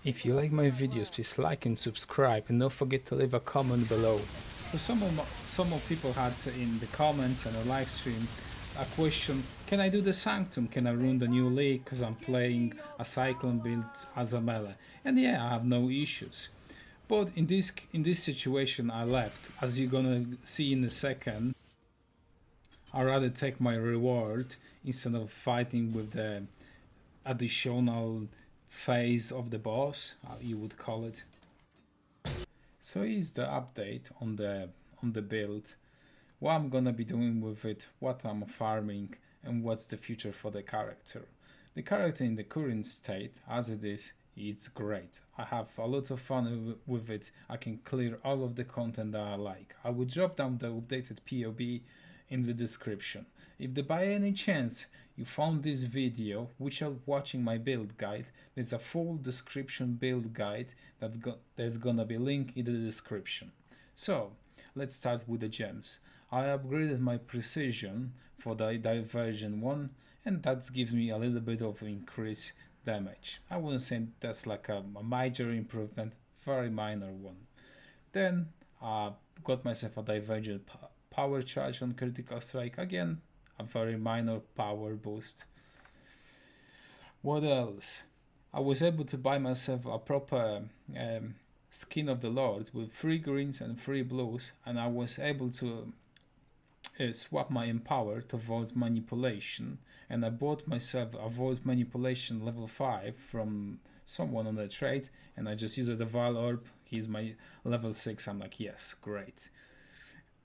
If you like my videos, please like and subscribe, and don't forget to leave a comment below. So some of people had in the comments and the live stream a question: can I do the Sanctum? Can I run the new league? Because I'm playing a cyclone build as a melee, and yeah, I have no issues. But in this situation, I left. As you're gonna see in a second, I rather take my reward instead of fighting with the additional phase of the boss, you would call it. So here's the update on the build, what I'm gonna be doing with it, what I'm farming, and what's the future for the character. The character in the current state, as it is, it's great. I have a lot of fun with it. I can clear all of the content that I like. I will drop down the updated POB in the description. If by any chance you found this video without watching my build guide, there's a full description build guide that's gonna be linked in the description. So let's start with the gems. I upgraded my precision for the diversion one, and that gives me a little bit of increased damage. I wouldn't say that's like a major improvement, very minor one. Then I got myself a divergent power charge on critical strike, again a very minor power boost. What else? I was able to buy myself a proper skin of the Lord with 3 greens and 3 blues, and I was able to swap my empower to void manipulation, and I bought myself a void manipulation level 5 from someone on the trade, and I just used the Val Orb. He's my level 6. I'm like, yes, great.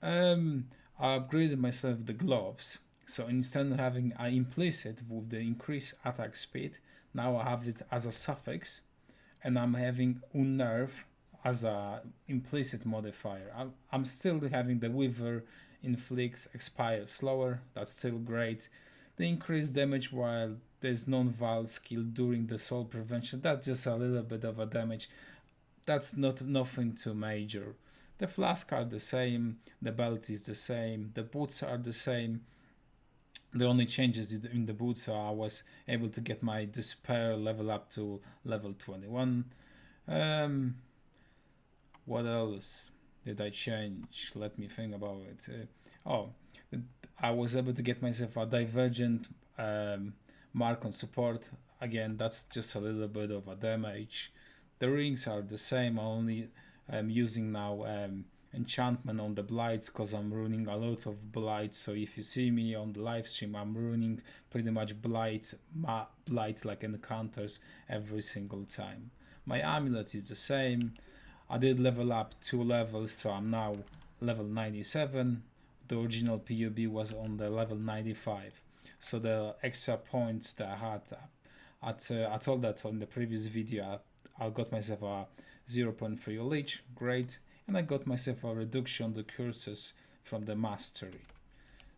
I upgraded myself the gloves, so instead of having an implicit with the increased attack speed, now I have it as a suffix, and I'm having unnerve as a implicit modifier. I'm still having the Weaver inflicts expire slower, that's still great. The increased damage while there's non-val skill during the soul prevention, that's just a little bit of a damage. That's nothing too major. The flask are the same, the belt is the same, the boots are the same. The only changes in the boots are I was able to get my despair level up to level 21. What else did I change? Let me think about it. I was able to get myself a divergent mark on support. Again, that's just a little bit of a damage. The rings are the same. I only using now enchantment on the blights because I'm running a lot of blights. So if you see me on the live stream, I'm running pretty much blight like encounters every single time. My amulet is the same. I did level up 2 levels, so I'm now level 97. The original PUB was on the level 95. So the extra points that I had, I told that on the previous video, I got myself a 0.3 leech, great, and I got myself a reduction on the curses from the mastery.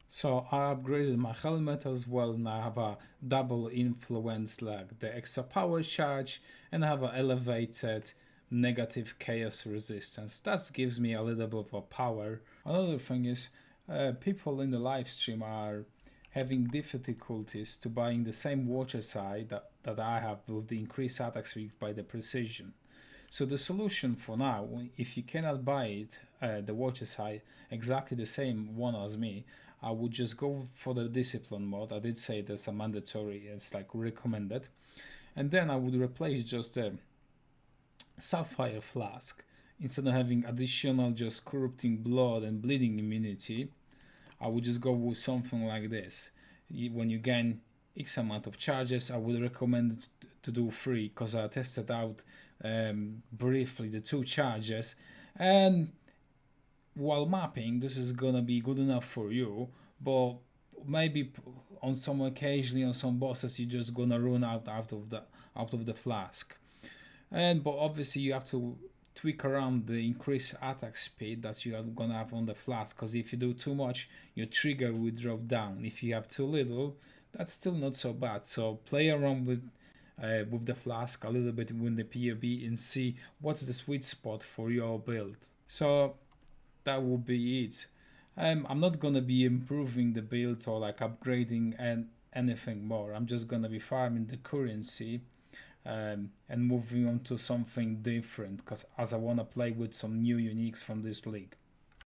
So I upgraded my helmet as well, and I have a double influence, like the extra power charge, and I have an elevated negative chaos resistance. That gives me a little bit of a power. Another thing is people in the live stream are having difficulties to buying the same water side that I have with the increased attack speed by the precision. So the solution for now, if you cannot buy it, the water side exactly the same one as me, I would just go for the discipline mode. I did say that's a mandatory, it's like recommended, and then I would replace just the sapphire flask. Instead of having additional just corrupting blood and bleeding immunity, I would just go with something like this. When you gain X amount of charges, I would recommend to do 3 because I tested out briefly the 2 charges, and while mapping this is gonna be good enough for you, but maybe on some occasionally on some bosses you're just gonna run out of the flask. But obviously you have to tweak around the increased attack speed that you are gonna have on the flask, because if you do too much your trigger will drop down. If you have too little, that's still not so bad. So play around with the flask a little bit with the POB and see what's the sweet spot for your build. So that will be it. I'm not gonna be improving the build or like upgrading and anything more. I'm just gonna be farming the currency and moving on to something different, because as I want to play with some new uniques from this league.